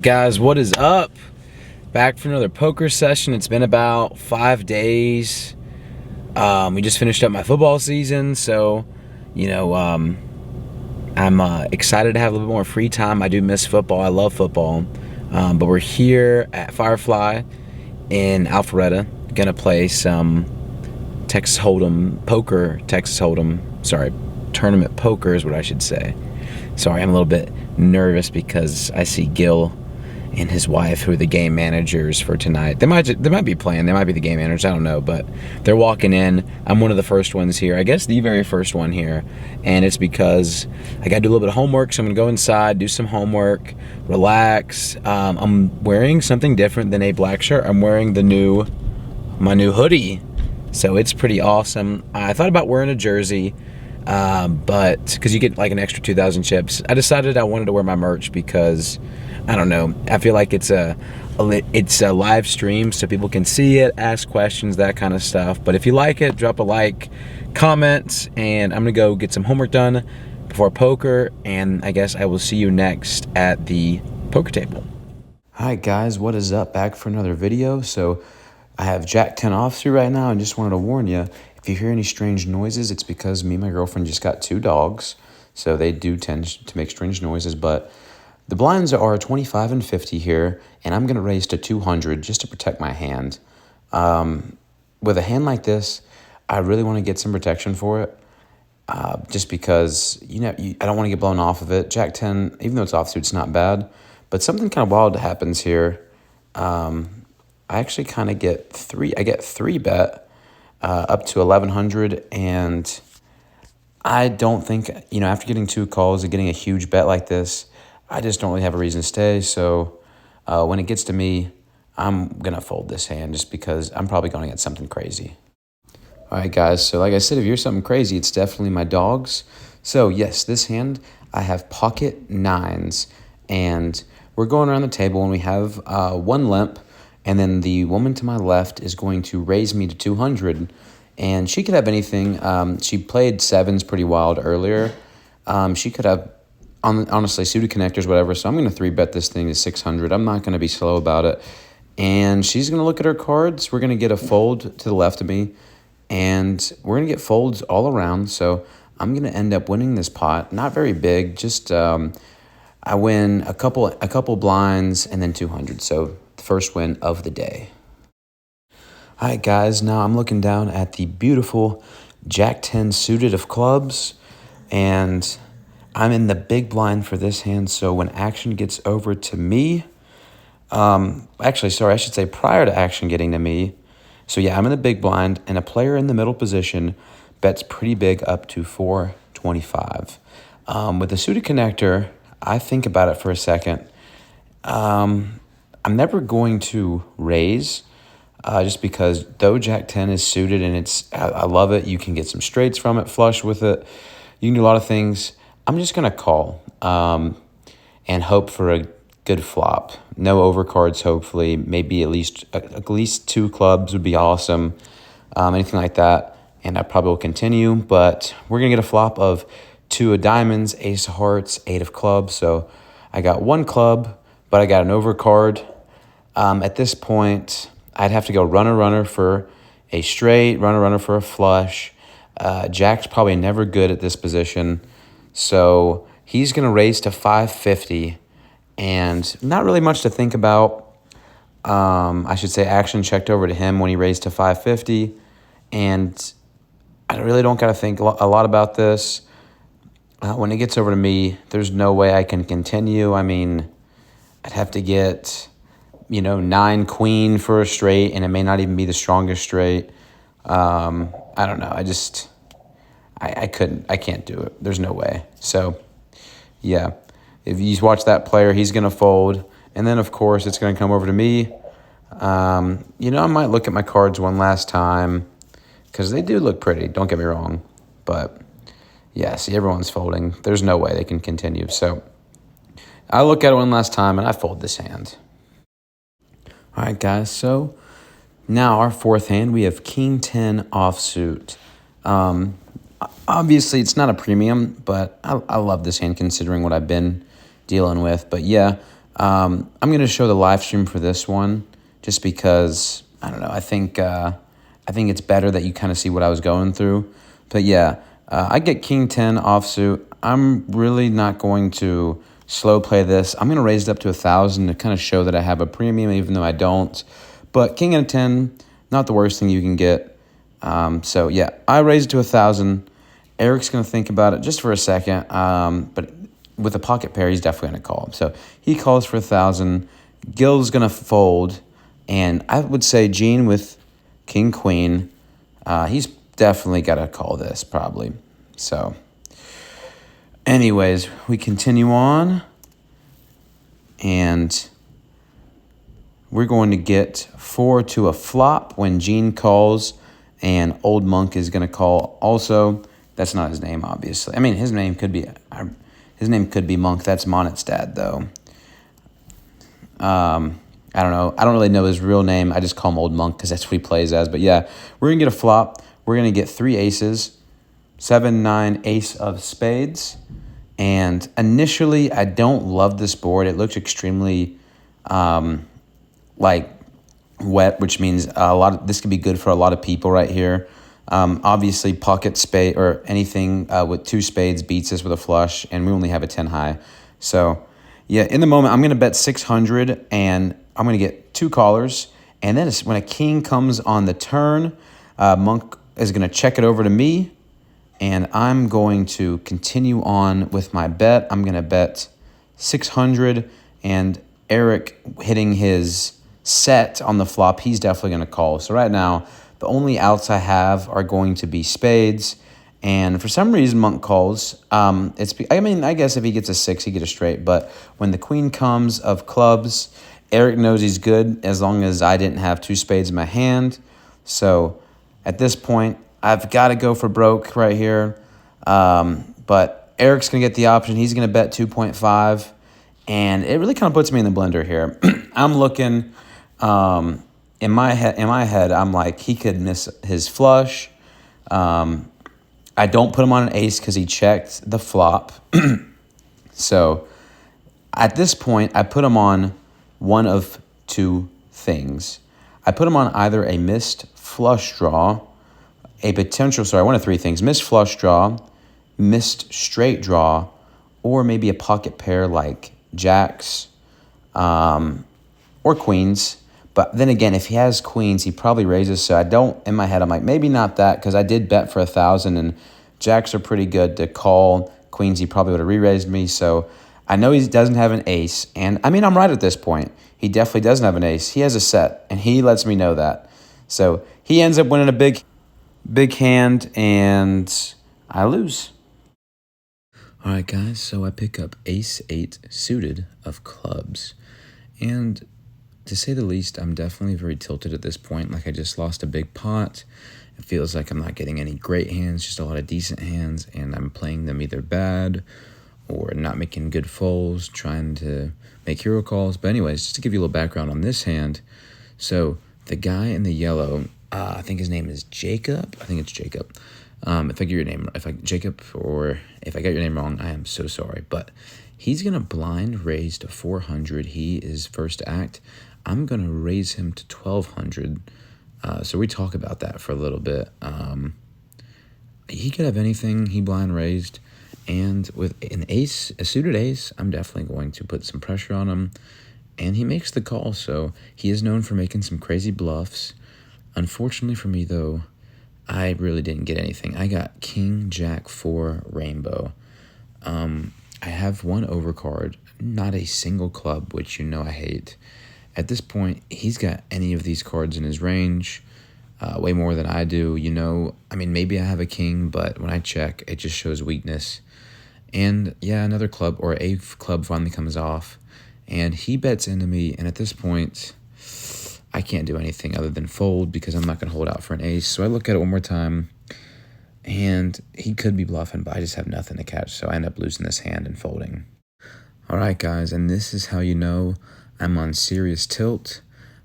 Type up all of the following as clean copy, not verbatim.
Guys, what is up? Back for another poker session. It's been about 5 days. We just finished up my football season, so I'm excited to have a little bit more free time. I do miss football. I love football, but we're here at Firefly in Alpharetta, gonna play some Texas Hold'em poker. Tournament poker is what I should say. Sorry, I'm a little bit nervous because I see Gil and his wife, who are the game managers for tonight. They might be playing. They might be the game managers. I don't know, but they're walking in. I'm one of the first ones here. I guess the very first one here, and it's because I got to do a little bit of homework. So I'm gonna go inside, do some homework, relax. I'm wearing something different than a black shirt. I'm wearing my new hoodie, so it's pretty awesome. I thought about wearing a jersey. But because you get like an extra 2,000 chips, I decided I wanted to wear my merch because I don't know. I feel like it's a live stream, so people can see it, ask questions, that kind of stuff. But if you like it, drop a like, comment, and I'm gonna go get some homework done before poker. And I guess I will see you next at the poker table. Hi guys, what is up? Back for another video. So I have Jack 10 offsuit right now, and just wanted to warn you. If you hear any strange noises, it's because me and my girlfriend just got two dogs, so they do tend to make strange noises. But the blinds are 25 and 50 here, and I'm going to raise to 200 just to protect my hand. With a hand like this, I really want to get some protection for it, just because I don't want to get blown off of it. Jack 10, even though it's offsuit, it's not bad, but something kind of wild happens here. I actually kind of get three. I get three bet. Up to 1,100, and I don't think, after getting two calls and getting a huge bet like this, I just don't really have a reason to stay. So when it gets to me, I'm going to fold this hand just because I'm probably going to get something crazy. All right, guys, so like I said, if you're something crazy, it's definitely my dogs. So yes, this hand, I have pocket nines, and we're going around the table, and we have one limp. And then the woman to my left is going to raise me to 200, and she could have anything. She played sevens pretty wild earlier. She could have, honestly, suited connectors, whatever. So I'm going to 3-bet this thing to 600. I'm not going to be slow about it. And she's going to look at her cards. We're going to get a fold to the left of me, and we're going to get folds all around. So I'm going to end up winning this pot. Not very big, just I win a couple blinds and then 200. So the first win of the day. All right, guys, now I'm looking down at the beautiful Jack 10 suited of clubs, and I'm in the big blind for this hand. So when action gets over to me, actually, sorry, I should say prior to action getting to me. So yeah, I'm in the big blind, and a player in the middle position bets pretty big up to 425. With a suited connector, I think about it for a second. I'm never going to raise, just because though Jack 10 is suited and I love it. You can get some straights from it, flush with it. You can do a lot of things. I'm just going to call and hope for a good flop. No overcards, hopefully. Maybe at least two clubs would be awesome. Anything like that. And I probably will continue. But we're going to get a flop of 2 of diamonds, ace of hearts, 8 of clubs. So I got one club, but I got an overcard. At this point, I'd have to go runner for a straight, runner for a flush. Jack's probably never good at this position, so he's going to raise to 550, and not really much to think about. I should say action checked over to him when he raised to 550, and I really don't got to think a lot about this. When it gets over to me, there's no way I can continue. I mean, I'd have to get 9 queen for a straight, and it may not even be the strongest straight. I don't know. I can't do it. There's no way. So, yeah. If you watch that player, he's going to fold. And then, of course, it's going to come over to me. I might look at my cards one last time because they do look pretty. Don't get me wrong. But, yeah, see, everyone's folding. There's no way they can continue. So, I look at it one last time, and I fold this hand. All right, guys, so now our fourth hand, we have King 10 offsuit. Obviously, it's not a premium, but I love this hand considering what I've been dealing with. But yeah, I'm going to show the live stream for this one just because, I don't know, I think it's better that you kind of see what I was going through. But yeah, I get King 10 offsuit. I'm really not going to slow play this. I'm going to raise it up to 1,000 to kind of show that I have a premium, even though I don't. But King and 10, not the worst thing you can get. So yeah, I raised it to 1,000. Eric's going to think about it just for a second. But with a pocket pair, he's definitely going to call. So he calls for 1,000. Gil's going to fold. And I would say Gene with King Queen, he's definitely got to call this probably. So anyways, we continue on. And we're going to get 4 to a flop when Gene calls. And Old Monk is going to call also. That's not his name, obviously. I mean, his name could be Monk. That's Monet's dad, though. I don't know. I don't really know his real name. I just call him Old Monk because that's what he plays as. But yeah, we're going to get a flop. We're going to get 3 aces, 7, 9, ace of spades. And initially, I don't love this board. It looks extremely like wet, which means this could be good for a lot of people right here. Obviously, pocket spade or anything with 2 spades beats us with a flush, and we only have a 10 high. So, yeah, in the moment, I'm going to bet 600, and I'm going to get 2 callers. And then when a king comes on the turn, Monk is going to check it over to me, and I'm going to continue on with my bet. I'm going to bet 600, and Eric hitting his set on the flop, he's definitely going to call. So right now, the only outs I have are going to be spades. And for some reason, Monk calls. I guess if he gets a 6, he gets a straight. But when the queen comes of clubs, Eric knows he's good as long as I didn't have 2 spades in my hand. So at this point, I've got to go for broke right here. But Eric's going to get the option. He's going to bet 2.5. And it really kind of puts me in the blender here. I'm looking in my head, I'm like, he could miss his flush. I don't put him on an ace because he checked the flop. So at this point, I put him on one of 2 things. I put him on either a missed flush draw, one of 3 things: missed flush draw, missed straight draw, or maybe a pocket pair like jacks or queens. But then again, if he has queens, he probably raises. So in my head, I'm like, maybe not that, because I did bet for 1,000, and jacks are pretty good to call. Queens, he probably would have re-raised me. So I know he doesn't have an ace. And I mean, I'm right at this point. He definitely doesn't have an ace. He has a set, and he lets me know that. So he ends up winning a big hand, and I lose. All right, guys. So I pick up ace 8 suited of clubs. And to say the least, I'm definitely very tilted at this point. Like, I just lost a big pot. It feels like I'm not getting any great hands, just a lot of decent hands, and I'm playing them either bad or not making good folds, trying to make hero calls. But anyways, just to give you a little background on this hand. So the guy in the yellow, I think his name is Jacob. I think it's Jacob. If I get your name wrong, I am so sorry. But he's gonna blind raise to 400. He is first act. I'm going to raise him to 1,200. So we talk about that for a little bit. He could have anything he blind raised. And with a suited ace, I'm definitely going to put some pressure on him. And he makes the call, so he is known for making some crazy bluffs. Unfortunately for me, though, I really didn't get anything. I got King, Jack, 4, Rainbow. I have 1 overcard, not a single club, which I hate. At this point, he's got any of these cards in his range, way more than I do. I mean, maybe I have a king, but when I check, it just shows weakness. And yeah, another club or a club finally comes off, and he bets into me. And at this point, I can't do anything other than fold because I'm not going to hold out for an ace. So I look at it one more time, and he could be bluffing, but I just have nothing to catch. So I end up losing this hand and folding. All right, guys, and this is how you know I'm on serious tilt.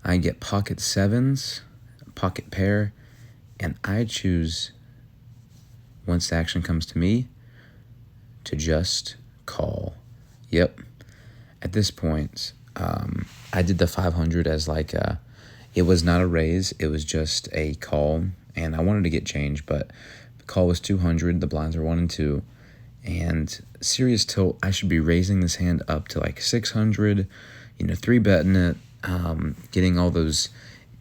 I get pocket 7s, pocket pair, and I choose, once the action comes to me, to just call. Yep. at this point, I did the 500 as like it was not a raise, it was just a call, and I wanted to get change, but the call was 200, the blinds were 1 and 2, and serious tilt, I should be raising this hand up to like 600, 3-betting it, getting all those,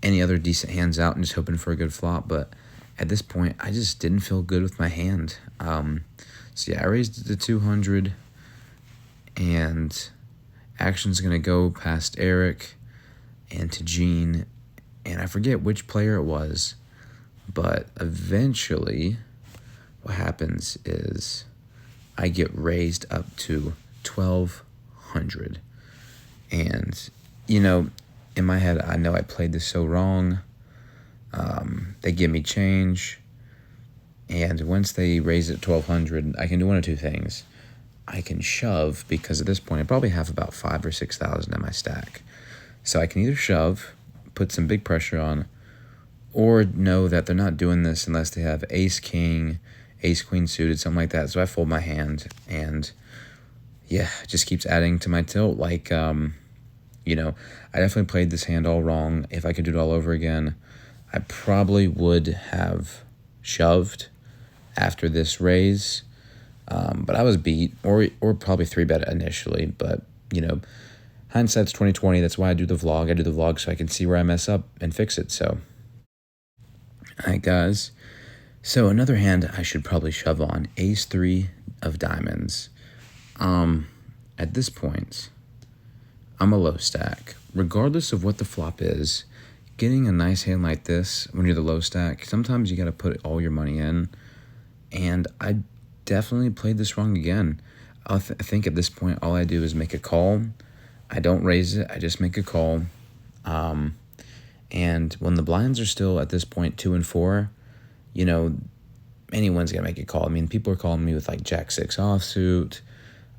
any other decent hands out and just hoping for a good flop, but at this point, I just didn't feel good with my hand. So yeah, I raised it to 200, and action's going to go past Eric and to Gene, and I forget which player it was, but eventually what happens is I get raised up to 1,200. And, in my head, I know I played this so wrong. They give me change, and once they raise it 1,200, I can do one of two things. I can shove, because at this point I probably have about 5,000 or 6,000 in my stack. So I can either shove, put some big pressure on, or know that they're not doing this unless they have ace king, ace queen suited, something like that. So I fold my hand, and yeah, it just keeps adding to my tilt. Like, I definitely played this hand all wrong. If I could do it all over again, I probably would have shoved after this raise, but I was beat, or probably 3-bet initially. But hindsight's 20/20. That's why I do the vlog. I do the vlog so I can see where I mess up and fix it. So, all right, guys. So another hand I should probably shove on, ace 3 of diamonds. At this point, I'm a low stack. Regardless of what the flop is, getting a nice hand like this when you're the low stack, sometimes you got to put all your money in. And I definitely played this wrong again. I think at this point, all I do is make a call. I don't raise it. I just make a call. And when the blinds are still at this point 2 and 4, anyone's going to make a call. I mean, people are calling me with like Jack 6 offsuit,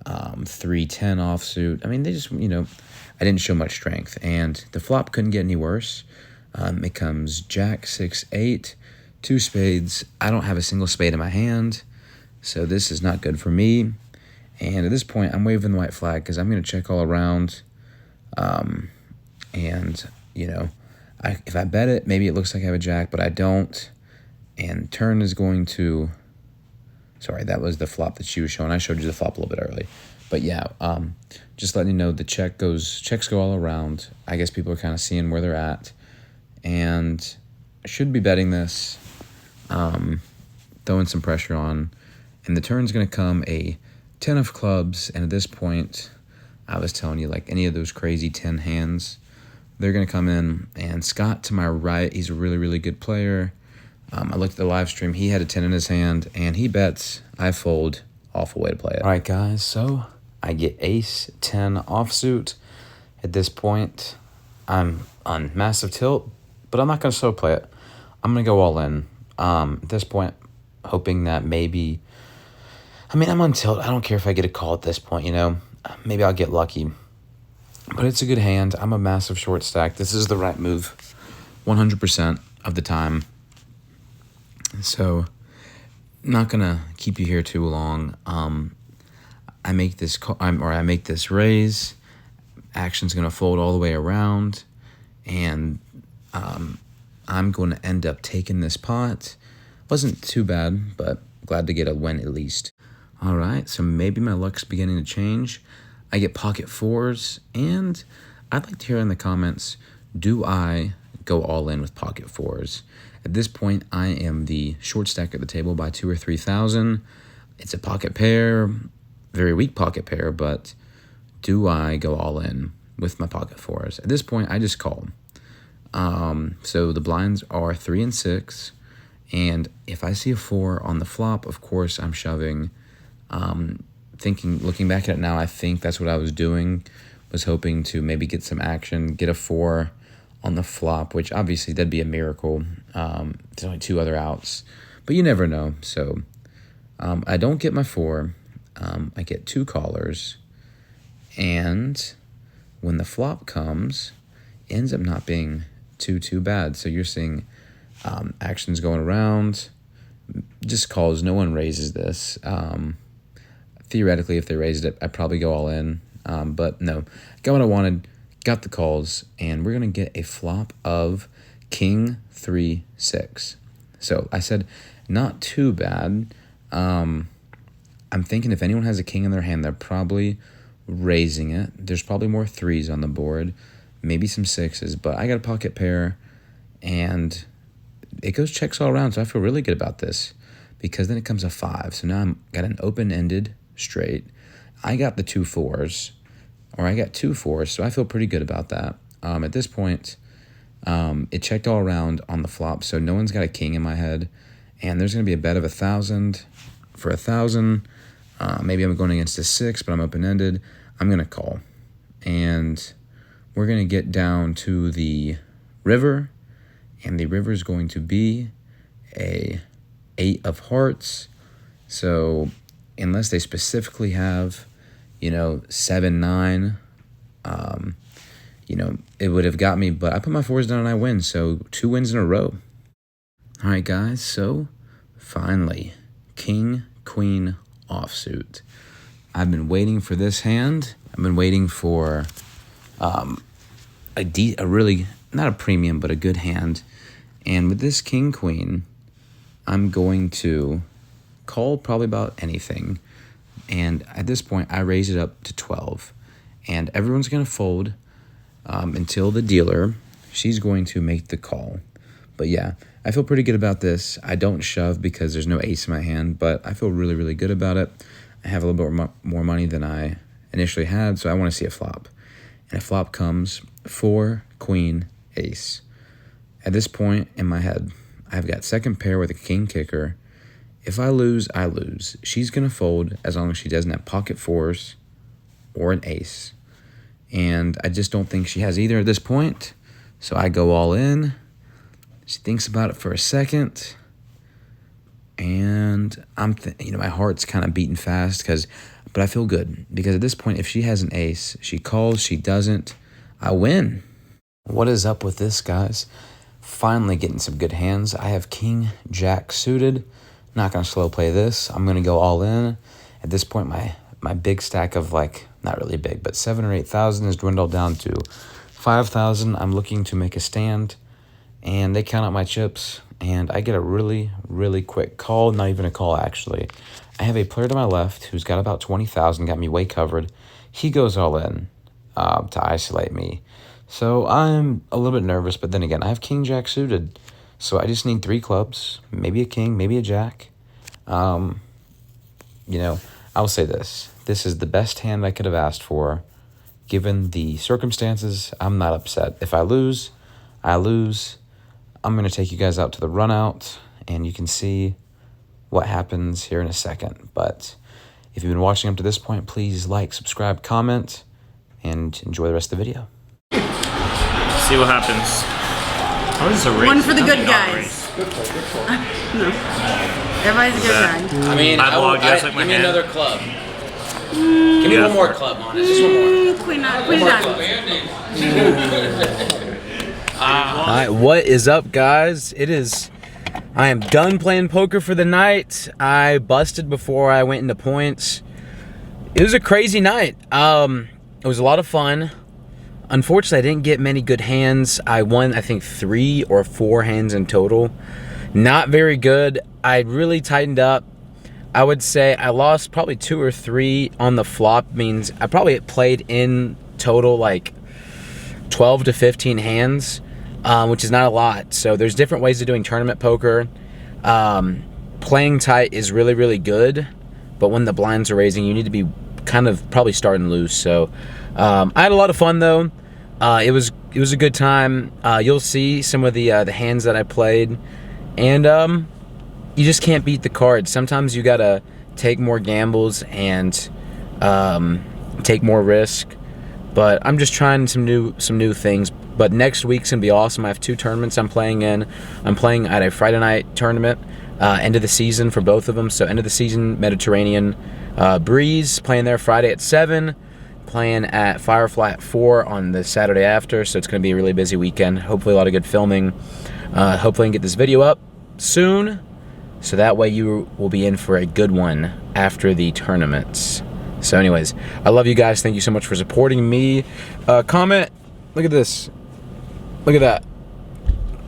3-10 offsuit. I mean, they just, I didn't show much strength. And the flop couldn't get any worse. It comes Jack 6-8, 2 spades. I don't have a single spade in my hand, so this is not good for me. And at this point, I'm waving the white flag because I'm going to check all around. If I bet it, maybe it looks like I have a jack, but I don't. And turn is going to... Sorry, that was the flop that she was showing. I showed you the flop a little bit early. But yeah, just letting you know, the checks go all around. I guess people are kind of seeing where they're at. And I should be betting this, throwing some pressure on. And the turn's going to come a 10 of clubs. And at this point, I was telling you, like any of those crazy 10 hands, they're going to come in. And Scott to my right, he's a really, really good player. I looked at the live stream. He had a 10 in his hand, and he bets. I fold. Awful way to play it. All right, guys, so I get ace 10 offsuit. At this point, I'm on massive tilt, but I'm not going to slow play it. I'm going to go all in. At this point, hoping that maybe... I mean, I'm on tilt. I don't care if I get a call at this point, Maybe I'll get lucky. But it's a good hand. I'm a massive short stack. This is the right move 100% of the time. So, not gonna keep you here too long. I make this I make this raise. Action's gonna fold all the way around, and I'm going to end up taking this pot. Wasn't too bad, but glad to get a win at least. All right, so maybe my luck's beginning to change. I get pocket fours, and I'd like to hear in the comments, do I go all in with pocket fours? At this point, I am the short stack at the table by 2,000 or 3,000. It's a pocket pair, very weak pocket pair, but do I go all in with my pocket fours? At this point, I just call. So the blinds are 3 and 6, and if I see a 4 on the flop, of course I'm shoving. Looking back at it now, I think that's what I was doing, was hoping to maybe get some action, get a 4 on the flop, which obviously that'd be a miracle. There's only 2 other outs, but you never know. So I don't get my 4. I get 2 callers, and when the flop comes, it ends up not being too bad. So you're seeing actions going around, just calls. No one raises this. Theoretically, if they raised it, I'd probably go all in. But no, got what I wanted, got the calls, and we're going to get a flop of king 3-6. So I said, not too bad. I'm thinking if anyone has a king in their hand, they're probably raising it. There's probably more 3s on the board, maybe some 6s, but I got a pocket pair, and it goes checks all around, so I feel really good about this, because then it comes a 5. So now I'm got an open-ended straight. I got the 2 4s, or I got 2 4s, so I feel pretty good about that. At this point, it checked all around on the flop, so no one's got a king in my head, and there's going to be a bet of 1,000 for 1,000. Maybe I'm going against a 6, but I'm open-ended. I'm going to call, and we're going to get down to the river, and the river is going to be a 8 of hearts. So unless they specifically have, 7, 9, it would have got me, but I put my 4s down and I win. So 2 wins in a row. All right, guys. So finally, king, queen, offsuit. I've been waiting for this hand. I've been waiting for a really, not a premium, but a good hand. And with this king, queen, I'm going to call probably about anything. And at this point, I raise it up to 12. And everyone's going to fold until the dealer, she's going to make the call. But yeah, I feel pretty good about this. I don't shove because there's no ace in my hand, but I feel really, really good about it. I have a little bit more money than I initially had, so I want to see a flop. And a flop comes 4, queen, ace. At this point in my head, I've got second pair with a king kicker. If I lose, I lose. She's going to fold as long as she doesn't have pocket 4s or an ace. And I just don't think she has either at this point. So I go all in. She thinks about it for a second. And my heart's kind of beating fast, but I feel good. Because at this point, if she has an ace, she calls, she doesn't, I win. What is up with this, guys? Finally getting some good hands. I have king, jack suited. Not going to slow play this. I'm going to go all in. At this point, my big stack of, not really big, but 7,000 or 8,000 is dwindled down to 5,000. I'm looking to make a stand, and they count out my chips, and I get a really, really quick call. Not even a call, actually. I have a player to my left who's got about 20,000, got me way covered. He goes all in to isolate me. So I'm a little bit nervous, but then again, I have king, jack suited. So I just need 3 clubs, maybe a king, maybe a jack. I'll say this. This is the best hand I could have asked for. Given the circumstances, I'm not upset. If I lose, I lose. I'm going to take you guys out to the run out, and you can see what happens here in a second. But if you've been watching up to this point, please like, subscribe, comment, and enjoy the rest of the video. See what happens. Oh, this is a race. One for the good guys. No. Everybody's a good guy. I mean, I give me another club. Give me one more club on it. Just one more. Queen done. Alright, what is up, guys? I am done playing poker for the night. I busted before I went into points. It was a crazy night. It was a lot of fun. Unfortunately, I didn't get many good hands. I won, I think, 3 or 4 hands in total. Not very good. I really tightened up. I would say I lost probably 2 or 3 on the flop. Means I probably played in total 12 to 15 hands, which is not a lot. So there's different ways of doing tournament poker. Playing tight is really, really good, but when the blinds are raising, you need to be kind of probably starting loose. So I had a lot of fun though. It was a good time. You'll see some of the hands that I played, and you just can't beat the cards. Sometimes you gotta take more gambles and take more risk. But I'm just trying some new things. But next week's gonna be awesome. I have 2 tournaments I'm playing in. I'm playing at a Friday night tournament, end of the season for both of them. So end of the season, Mediterranean Breeze, playing there Friday at 7. Playing at Firefly at 4 on the Saturday after, so it's going to be a really busy weekend. Hopefully a lot of good filming. Hopefully I can get this video up soon, so that way you will be in for a good one after the tournaments. So anyways, I love you guys. Thank you so much for supporting me. Comment. Look at this. Look at that.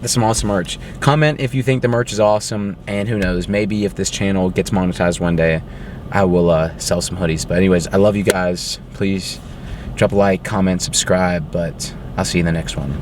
That's some awesome merch. Comment if you think the merch is awesome, and who knows, maybe if this channel gets monetized one day, I will sell some hoodies. But anyways, I love you guys. Please drop a like, comment, subscribe, but I'll see you in the next one.